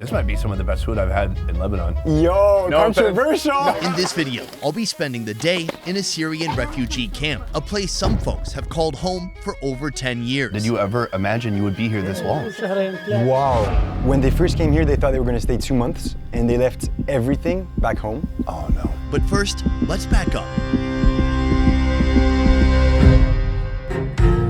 This might be some of the best food I've had in Lebanon. Yo, no, controversial! In this video, I'll be spending the day in a Syrian refugee camp, a place some folks have called home for over 10 years. Did you ever imagine you would be here this long? Wow. When they first came here, they thought they were going to stay 2 months, and they left everything back home. Oh no. But first, let's back up.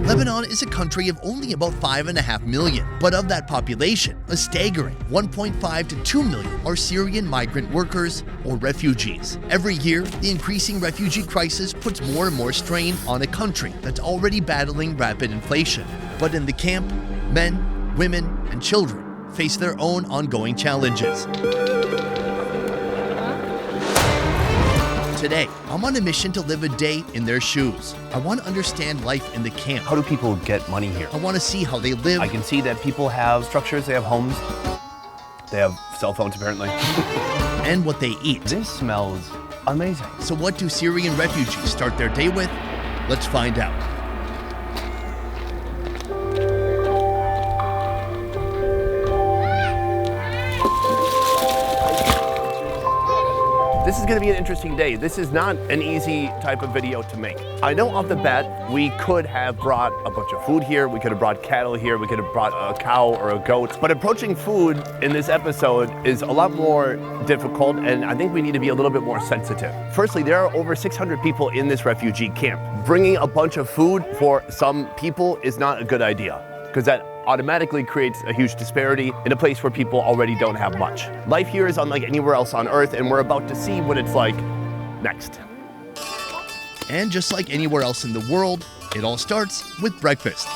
Lebanon is a country of only about 5.5 million, but of that population, a staggering 1.5 to 2 million are Syrian migrant workers or refugees. Every year, the increasing refugee crisis puts more and more strain on a country that's already battling rapid inflation. But in the camp, men, women, and children face their own ongoing challenges. Today, I'm on a mission to live a day in their shoes. I want to understand life in the camp. How do people get money here? I want to see how they live. I can see that people have structures, they have homes, they have cell phones apparently. And what they eat. This smells amazing. So what do Syrian refugees start their day with? Let's find out. This is gonna be an interesting day. This is not an easy type of video to make. I know off the bat, we could have brought a bunch of food here, we could have brought cattle here, we could have brought a cow or a goat, but approaching food in this episode is a lot more difficult, and I think we need to be a little bit more sensitive. Firstly, there are over 600 people in this refugee camp. Bringing a bunch of food for some people is not a good idea, because that automatically creates a huge disparity in a place where people already don't have much. Life here is unlike anywhere else on Earth, and we're about to see what it's like next. And just like anywhere else in the world, it all starts with breakfast.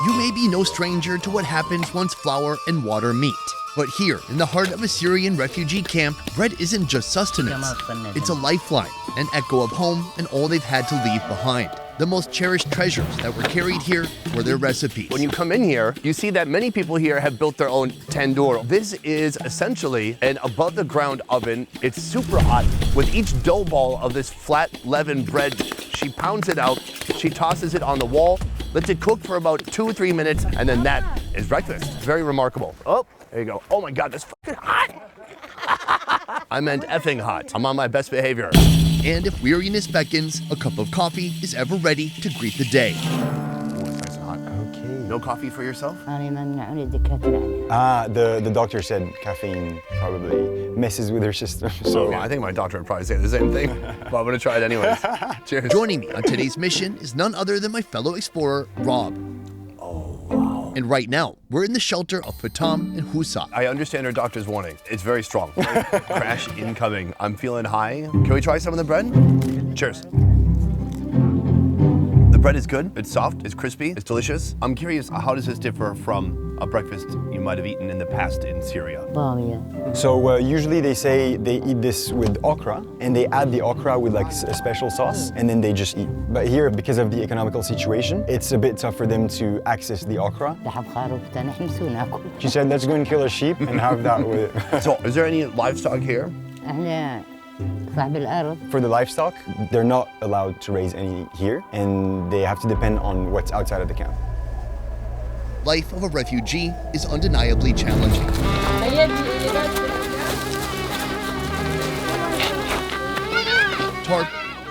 You may be no stranger to what happens once flour and water meet. But here, in the heart of a Syrian refugee camp, bread isn't just sustenance. It's a lifeline, an echo of home and all they've had to leave behind. The most cherished treasures that were carried here were their recipes. When you come in here, you see that many people here have built their own tandoor. This is essentially an above-the-ground oven. It's super hot. With each dough ball of this flat leavened bread, she pounds it out, she tosses it on the wall, lets it cook for about 2 or 3 minutes, and then that is breakfast. Very remarkable. Oh, there you go. Oh my God, that's fucking hot. I meant effing hot. I'm on my best behavior. And if weariness beckons, a cup of coffee is ever ready to greet the day. Oh, it's nice and hot. Okay. No coffee for yourself? The doctor said caffeine probably messes with her system. So I think my doctor would probably say the same thing, but I'm gonna try it anyways. Cheers. Joining me on today's mission is none other than my fellow explorer, Rob. And right now, we're in the shelter of Flatten and Helou. I understand her doctor's warning. It's very strong. Crash incoming. I'm feeling high. Can we try some of the bread? Cheers. The bread is good. It's soft, it's crispy, it's delicious. I'm curious, how does this differ from a breakfast you might have eaten in the past in Syria? So usually they say they eat this with okra, and they add the okra with like a special sauce, and then they just eat. But here, because of the economical situation, it's a bit tough for them to access the okra. She said, let's go and kill a sheep and have that with it. So, is there any livestock here? For the livestock, they're not allowed to raise any here, and they have to depend on what's outside of the camp. Life of a refugee is undeniably challenging. Tarp,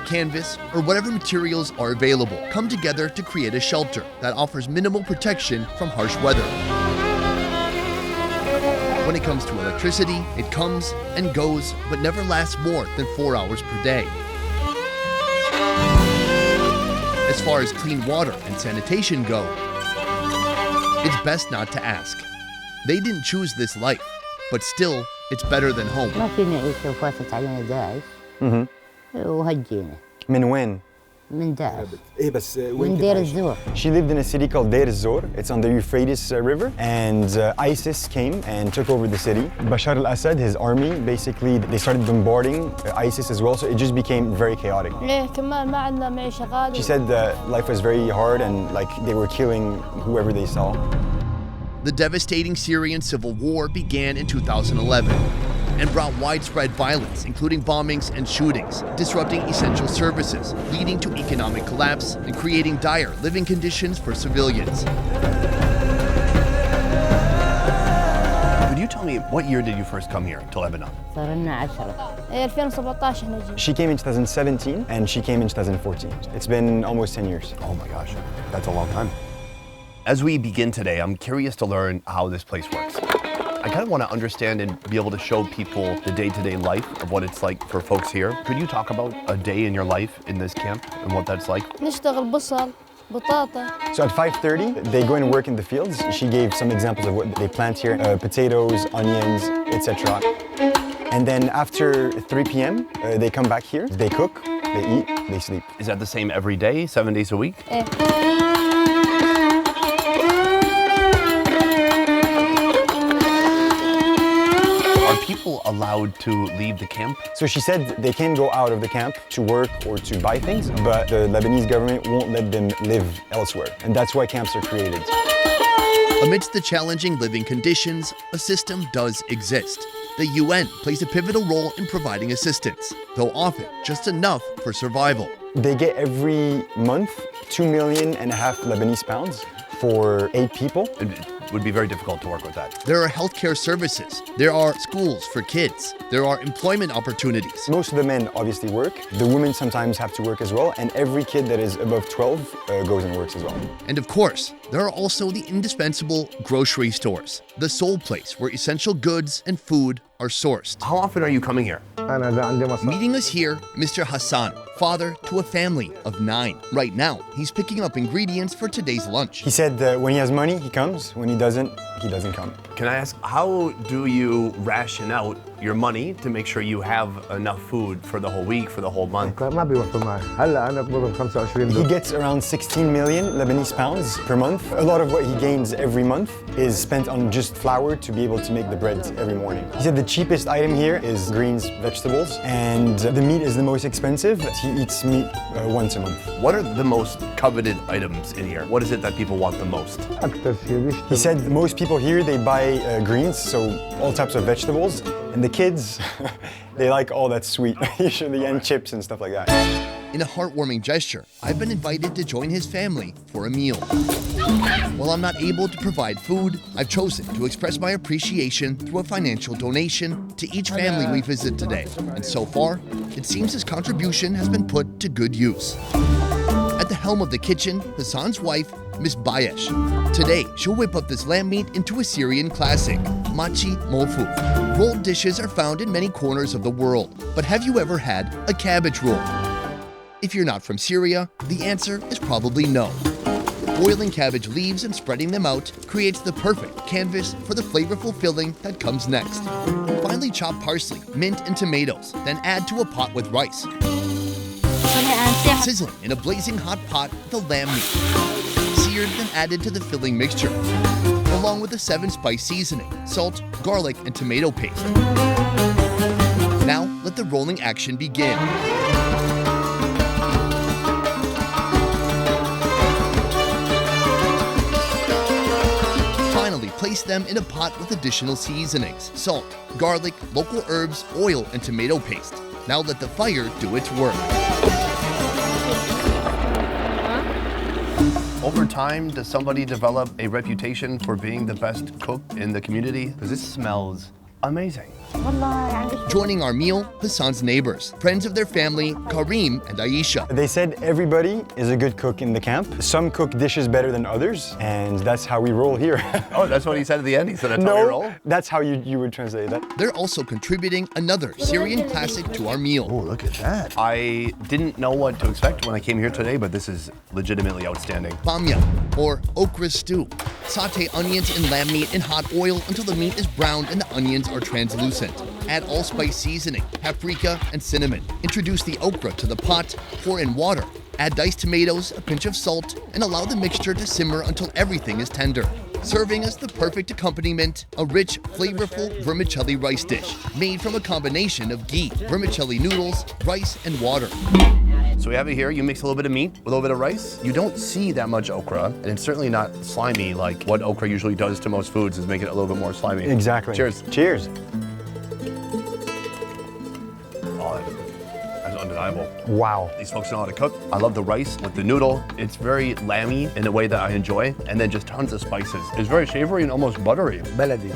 canvas, or whatever materials are available come together to create a shelter that offers minimal protection from harsh weather. When it comes to electricity, it comes and goes, but never lasts more than 4 hours per day. As far as clean water and sanitation go, it's best not to ask. They didn't choose this life, but still, it's better than home. من وين؟ من داعش إيه بس من دير الزور. She lived in a city called Deir ez-Zor. It's on the Euphrates River, and ISIS came and took over the city. Bashar al-Assad, his army, basically, they started bombarding ISIS as well, so it just became very chaotic. She said that life was very hard and like they were killing whoever they saw. The devastating Syrian civil war began in 2011 and brought widespread violence, including bombings and shootings, disrupting essential services, leading to economic collapse and creating dire living conditions for civilians. Could you tell me, what year did you first come here to Lebanon? صار لنا 10. 2017 هنا جيت. She came in 2017 and she came in 2014. It's been almost 10 years. Oh my gosh, that's a long time. As we begin today, I'm curious to learn how this place works. I kind of want to understand and be able to show people the day-to-day life of what it's like for folks here. Could you talk about a day in your life in this camp and what that's like? نشتغل بصل بطاطا. So at 5:30, they go and work in the fields. She gave some examples of what they plant here, potatoes, onions, etc. And then after 3 p.m., they come back here, they cook, they eat, they sleep. Is that the same every day, 7 days a week? إيه. Are people allowed to leave the camp? So she said they can go out of the camp to work or to buy things, but the Lebanese government won't let them live elsewhere. And that's why camps are created. Amidst the challenging living conditions, a system does exist. The UN plays a pivotal role in providing assistance, though often just enough for survival. They get every month 2.5 million Lebanese pounds for 8 people. It would be very difficult to work with that. There are healthcare services, there are schools for kids, there are employment opportunities. Most of the men obviously work. The women sometimes have to work as well, and every kid that is above 12 goes and works as well. And of course, there are also the indispensable grocery stores, the sole place where essential goods and food are sourced. How often are you coming here? Meeting us here, Mr. Hassan, father to a family of 9. Right now, he's picking up ingredients for today's lunch. He said that when he has money, he comes. When he doesn't come. Can I ask, how do you ration out your money to make sure you have enough food for the whole week, for the whole month? ما بيوفر معي هلا انا بقبض 25 He دولار. gets around 16 million Lebanese pounds per month. A lot of what he gains every month is spent on just flour to be able to make the bread every morning. He said the cheapest item here is greens, vegetables, and the meat is the most expensive. He eats meat once a month. What are the most coveted items in here? What is it that people want the most? اكثر شيء He بيشتري said most people here, they buy greens, so all types of vegetables, and the kids, they like all that sweet, usually, and chips and stuff like that. In a heartwarming gesture, I've been invited to join his family for a meal. While I'm not able to provide food, I've chosen to express my appreciation through a financial donation to each family we visit today. And so far, it seems his contribution has been put to good use. At the helm of the kitchen, Hassan's wife, Miss Bayesh. Today, she'll whip up this lamb meat into a Syrian classic, MANCHI MALFOUF. Rolled dishes are found in many corners of the world, but have you ever had a cabbage roll? If you're not from Syria, the answer is probably no. Boiling cabbage leaves and spreading them out creates the perfect canvas for the flavorful filling that comes next. Finely chop parsley, mint, and tomatoes, then add to a pot with rice. Sizzling in a blazing hot pot with the lamb meat. Seared, then added to the filling mixture, along with the 7-spice seasoning, salt, garlic, and tomato paste. Now, let the rolling action begin. Finally, place them in a pot with additional seasonings, salt, garlic, local herbs, oil, and tomato paste. Now let the fire do its work. Over time, does somebody develop a reputation for being the best cook in the community? Because this smells amazing. Joining our meal, Hassan's neighbors, friends of their family, Karim and Aisha. They said everybody is a good cook in the camp. Some cook dishes better than others, and that's how we roll here. Oh, that's what he said at the end? He said that's how we roll? No, that's how you would translate that. They're also contributing another Syrian classic to our meal. Oh, look at that. I didn't know what to expect when I came here today, but this is legitimately outstanding. BEMYE, or okra stew. Saute onions and lamb meat in hot oil until the meat is browned and the onions are translucent. Add allspice seasoning, paprika, and cinnamon. Introduce the okra to the pot, pour in water. Add diced tomatoes, a pinch of salt, and allow the mixture to simmer until everything is tender. Serving as the perfect accompaniment, a rich, flavorful vermicelli rice dish made from a combination of ghee, vermicelli noodles, rice, and water. So we have it here. You mix a little bit of meat with a little bit of rice. You don't see that much okra, and it's certainly not slimy like what okra usually does to most foods, is make it a little bit more slimy. Exactly. Cheers. Cheers. Oh, that's undeniable. Wow. These folks know how to cook. I love the rice with the noodle. It's very lamby in a way that I enjoy, and then just tons of spices. It's very savory and almost buttery. بلدي.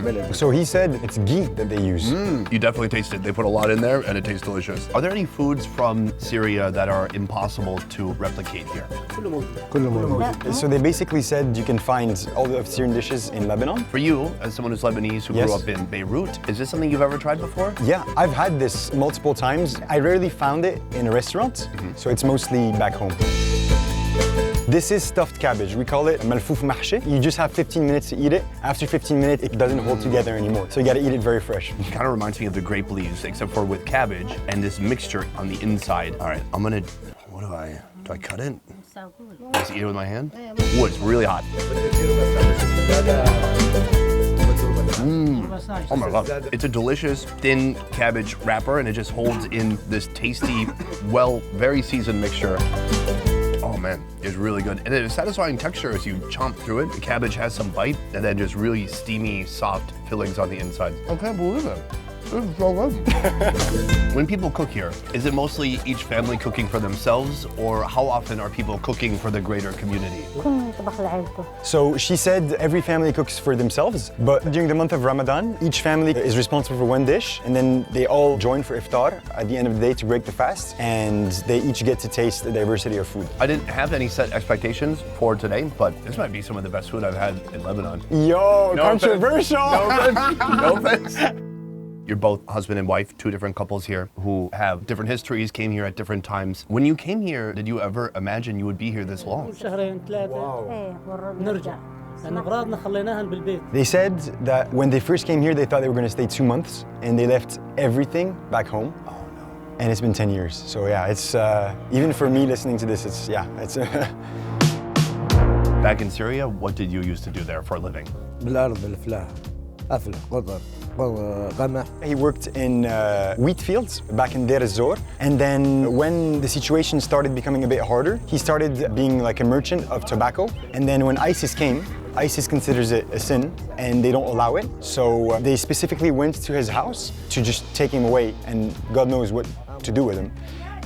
بلدي. So he said it's ghee that they use. You definitely taste it. They put a lot in there, and it tastes delicious. Are there any foods from Syria that are impossible to replicate here? كله موجود. So they basically said you can find all the Syrian dishes in Lebanon. For you, as someone who's Lebanese who grew Yes. up in Beirut, is this something you've ever tried before? Yeah, I've had this multiple times. I rarely found it in a restaurant, so it's mostly back home. This is stuffed cabbage. We call it malfouf mahshi. You just have 15 minutes to eat it. After 15 minutes, it doesn't hold together anymore. So you gotta eat it very fresh. Kind of reminds me of the grape leaves, except for with cabbage and this mixture on the inside. All right, I'm gonna, do I cut it? Just eat it with my hand? Ooh, it's really hot. Oh my God. It's a delicious thin cabbage wrapper, and it just holds in this tasty, very seasoned mixture. Oh man, it's really good. And it's a satisfying texture as you chomp through it. The cabbage has some bite, and then just really steamy, soft fillings on the inside. I can't believe it. This is so good. When people cook here, is it mostly each family cooking for themselves, or how often are people cooking for the greater community? كل طبخ لعيلته. So she said every family cooks for themselves, but during the month of Ramadan, each family is responsible for one dish, and then they all join for iftar at the end of the day to break the fast, and they each get to taste the diversity of food. I didn't have any set expectations for today, but this might be some of the best food I've had in Lebanon. Yo, No controversial! offense. No offense. You're both husband and wife, two different couples here who have different histories, came here at different times. When you came here, did you ever imagine you would be here this long? شهرين ثلاثة إيه والرب نرجع لأن أغراضنا خليناها بالبيت. They said that when they first came here, they thought they were going to stay 2 months, and they left everything back home. Oh no! And it's been 10 years. So yeah, it's even for me listening to this, it's. Back in Syria, what did you used to do there for a living? بالأرض الفلاحة. أفلح قطر قمح. He worked in wheat fields back in Deir ez-Zor, and then when the situation started becoming a bit harder, he started being like a merchant of tobacco. And then when ISIS came, ISIS considers it a sin, and they don't allow it. So they specifically went to his house to just take him away, and God knows what to do with him.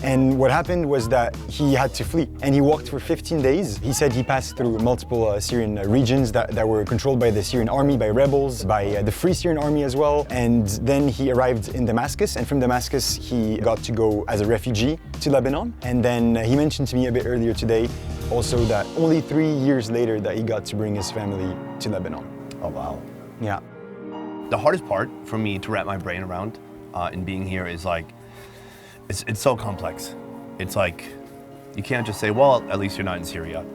And what happened was that he had to flee, and he walked for 15 days. He said he passed through multiple Syrian regions that were controlled by the Syrian army, by rebels, by the Free Syrian Army as well. And then he arrived in Damascus, and from Damascus he got to go as a refugee to Lebanon. And then he mentioned to me a bit earlier today also that only 3 years later that he got to bring his family to Lebanon. Oh wow. Yeah. The hardest part for me to wrap my brain around in being here is like, it's so complex. It's like, you can't just say, well, at least you're not in Syria.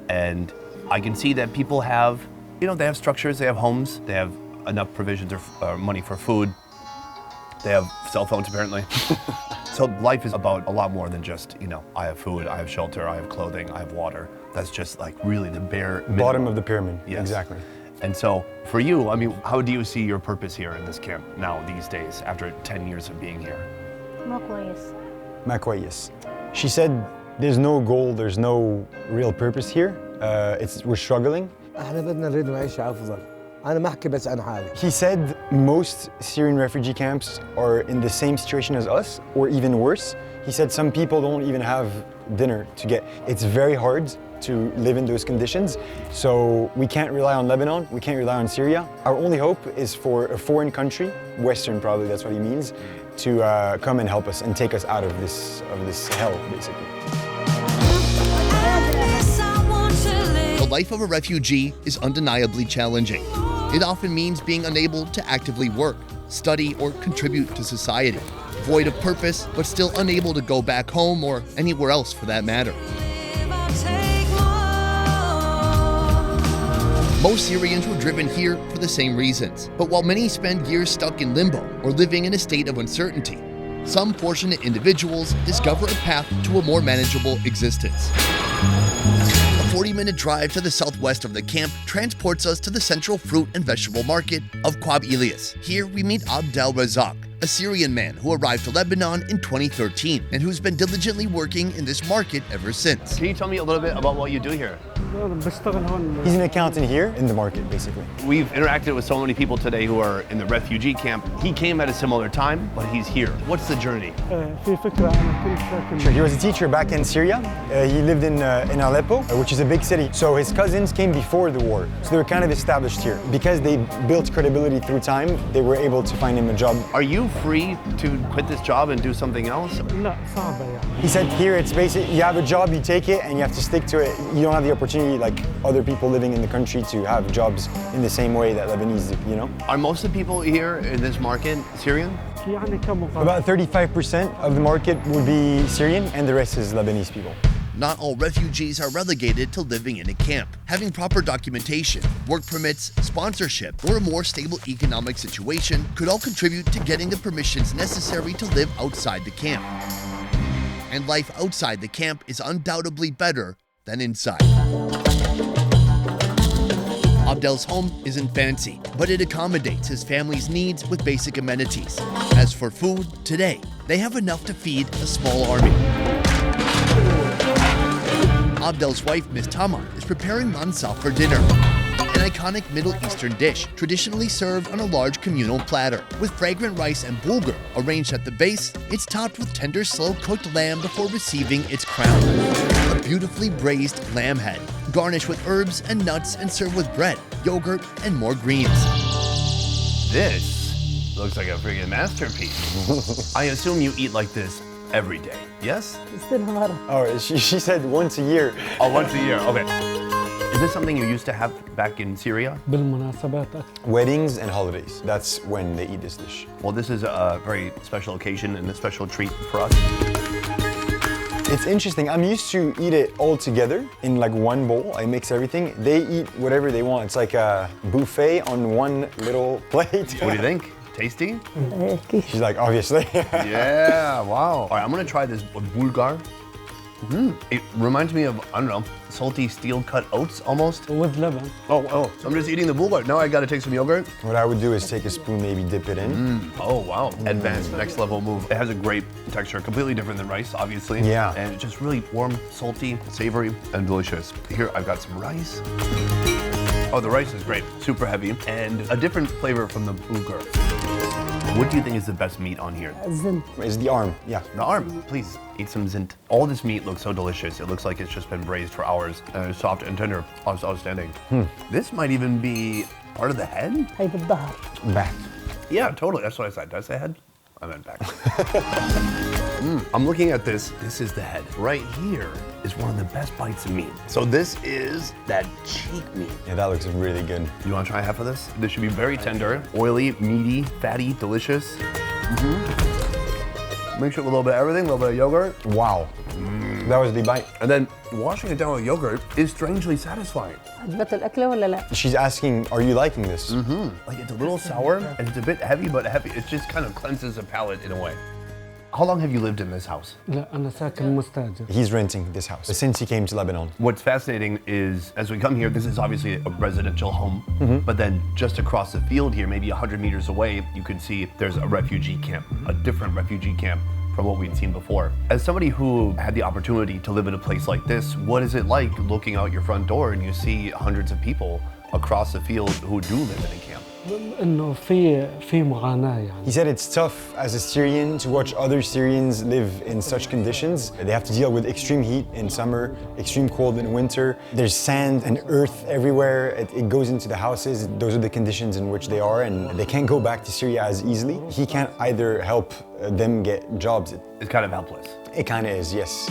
And I can see that people have, they have structures, they have homes, they have enough provisions or money for food. They have cell phones apparently. So life is about a lot more than just, I have food, I have shelter, I have clothing, I have water. That's just like really the bare minimum. Bottom of the pyramid. Yes. Exactly. And so for you, how do you see your purpose here in this camp now these days after 10 years of being here? ما كويس. ما كويس. She said there's no goal, there's no real purpose here. We're struggling. احنا بدنا نريد معيشة أفضل. أنا ما أحكي بس عن حالي. He said most Syrian refugee camps are in the same situation as us, or even worse. He said some people don't even have dinner to get. It's very hard to live in those conditions. So we can't rely on Lebanon, we can't rely on Syria. Our only hope is for a foreign country, Western probably, that's what he means, to come and help us and take us out of this hell, basically. The life of a refugee is undeniably challenging. It often means being unable to actively work, study, or contribute to society. Void of purpose, but still unable to go back home or anywhere else for that matter. Most Syrians were driven here for the same reasons. But while many spend years stuck in limbo or living in a state of uncertainty, some fortunate individuals discover a path to a more manageable existence. A 40-minute drive to the southwest of the camp transports us to the central fruit and vegetable market of Qab Ilyas. Here we meet Abdel Razak, a Syrian man who arrived to Lebanon in 2013 and who's been diligently working in this market ever since. Can you tell me a little bit about what you do here? He's an accountant here in the market, basically. We've interacted with so many people today who are in the refugee camp. He came at a similar time, but he's here. What's the journey? Sure, he was a teacher back in Syria. He lived in Aleppo, which is a big city. So his cousins came before the war. So they were kind of established here. Because they built credibility through time, they were able to find him a job. Are you free to quit this job and do something else? He said here it's basic, you have a job, you take it, and you have to stick to it. You don't have the opportunity like other people living in the country to have jobs in the same way that Lebanese do, you know? Are most of the people here in this market Syrian? About 35% of the market would be Syrian and the rest is Lebanese people. Not all refugees are relegated to living in a camp. Having proper documentation, work permits, sponsorship, or a more stable economic situation could all contribute to getting the permissions necessary to live outside the camp. And life outside the camp is undoubtedly better than inside. Abdel's home isn't fancy, but it accommodates his family's needs with basic amenities. As for food, today, they have enough to feed a small army. Abdel's wife, Miss Tamar, is preparing mansouf for dinner, an iconic Middle Eastern dish traditionally served on a large communal platter. With fragrant rice and bulgur arranged at the base, it's topped with tender, slow-cooked lamb before receiving its crown. A beautifully braised lamb head, garnished with herbs and nuts and served with bread, yogurt, and more greens. This looks like a freaking masterpiece. I assume you eat like this every day, yes? Oh, she said once a year. Oh, once a year, okay. Is this something you used to have back in Syria? Weddings and holidays, that's when they eat this dish. Well, this is a very special occasion and a special treat for us. It's interesting, I'm used to eat it all together in like one bowl. I mix everything. They eat whatever they want. It's like a buffet on one little plate. What do you think? Tasty? She's like, obviously. Yeah, wow. All right, I'm gonna try this with bulgur. It reminds me of, I don't know, salty steel-cut oats almost. With lemon. Oh, so I'm just eating the bulgur. Now I gotta take some yogurt. What I would do is take a spoon, maybe dip it in. Oh, wow. Advanced, next level move. It has a great texture, completely different than rice, obviously. Yeah. And it's just really warm, salty, savory, and delicious. Here, I've got some rice. Oh, the rice is great, super heavy, and a different flavor from the bulgur. What do you think is the best meat on here? It's the arm, yeah. The arm, please, eat some zint. All this meat looks so delicious. It looks like it's just been braised for hours, and it's soft and tender. Outstanding. This might even be part of the head? Back. Yeah, totally, that's what I said. Did I say head? I meant back. I'm looking at this. This is the head. Right here is one of the best bites of meat. So this is that cheek meat. Yeah, that looks really good. You want to try half of this? This should be very tender, oily, meaty, fatty, delicious. Mix it with a little bit of everything, a little bit of yogurt. Wow. That was the bite. And then washing it down with yogurt is strangely satisfying. She's asking, are you liking this? Like it's a little sour and it's a bit heavy, but heavy. It just kind of cleanses the palate in a way. How long have you lived in this house? He's renting this house since he came to Lebanon. What's fascinating is, as we come here, this is obviously a residential home, but then just across the field here, maybe 100 meters away, you can see there's a refugee camp, a different refugee camp from what we'd seen before. As somebody who had the opportunity to live in a place like this, what is it like looking out your front door and you see hundreds of people across the field who do live in a camp? He said it's tough as a Syrian to watch other Syrians live in such conditions. They have to deal with extreme heat in summer, extreme cold in winter. There's sand and earth everywhere. It goes into the houses. Those are the conditions in which they are, and they can't go back to Syria as easily. He can't either help them get jobs. It's kind of helpless. It kind of is, yes.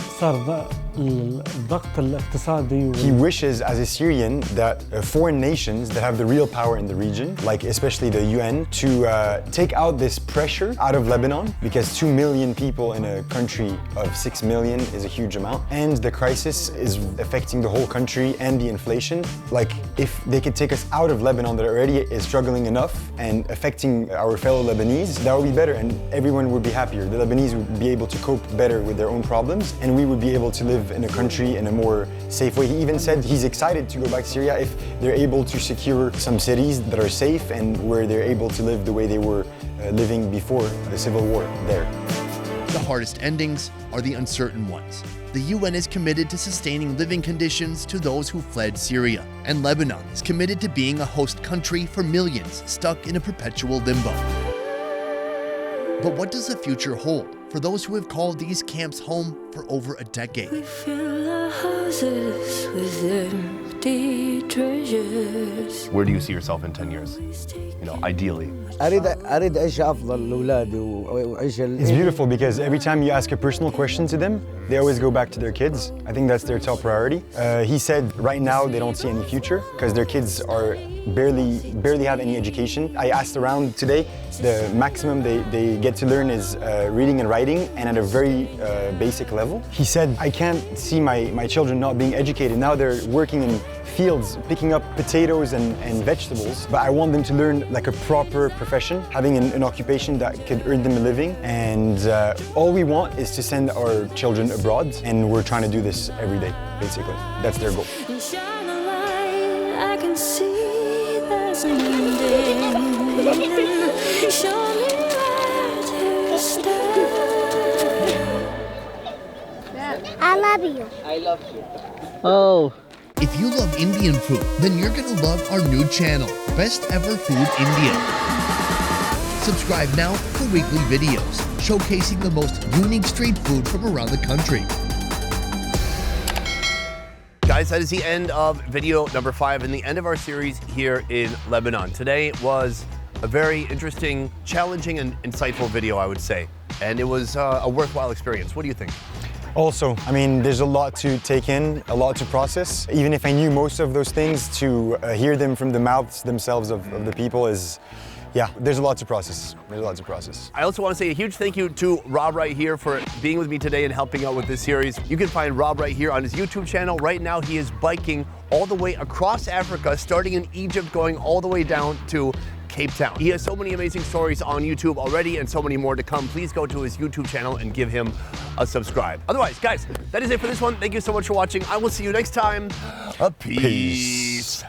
He wishes, as a Syrian, that foreign nations that have the real power in the region, like especially the UN, to take out this pressure out of Lebanon, because 2 million people in a country of 6 million is a huge amount, and the crisis is affecting the whole country and the inflation. Like, if they could take us out of Lebanon that already is struggling enough and affecting our fellow Lebanese, that would be better and everyone would be happier. The Lebanese would be able to cope better with their own problems and we would be able to live in a country in a more safe way. He even said he's excited to go back to Syria if they're able to secure some cities that are safe and where they're able to live the way they were living before the civil war there. The hardest endings are the uncertain ones. The UN is committed to sustaining living conditions to those who fled Syria, and Lebanon is committed to being a host country for millions stuck in a perpetual limbo. But what does the future hold for those who have called these camps home for over a decade? We fill our houses with empty treasures. Where do you see yourself in 10 years? You know, ideally. أريد أعيش أفضل لأولادي وأعيش It's beautiful because every time you ask a personal question to them, they always go back to their kids. I think that's their top priority. He said right now they don't see any future because their kids are barely have any education. I asked around today, the maximum they get to learn is reading and writing and at a very basic level. He said, I can't see my children not being educated. Now they're working in fields, picking up potatoes and vegetables, but I want them to learn like a proper profession, having an occupation that could earn them a living. And all we want is to send our children abroad, and we're trying to do this every day, basically. That's their goal. And shine a light, I can see there's an ending. Show me where to stay. I love you. Oh. If you love Indian food, then you're gonna love our new channel, Best Ever Food India. Subscribe now for weekly videos showcasing the most unique street food from around the country. Guys, that is the end of video number 5 and the end of our series here in Lebanon. Today was a very interesting, challenging, and insightful video, I would say. And it was a worthwhile experience. What do you think? Also, I mean, there's a lot to take in, a lot to process. Even if I knew most of those things, to hear them from the mouths themselves of the people is, yeah, there's a lot to process. There's a lot to process. I also want to say a huge thank you to Rob right here for being with me today and helping out with this series. You can find Rob right here on his YouTube channel. Right now, he is biking all the way across Africa, starting in Egypt, going all the way down to Cape Town. He has so many amazing stories on YouTube already and so many more to come. Please go to his YouTube channel and give him a subscribe. Otherwise, guys, that is it for this one. Thank you so much for watching. I will see you next time. Peace.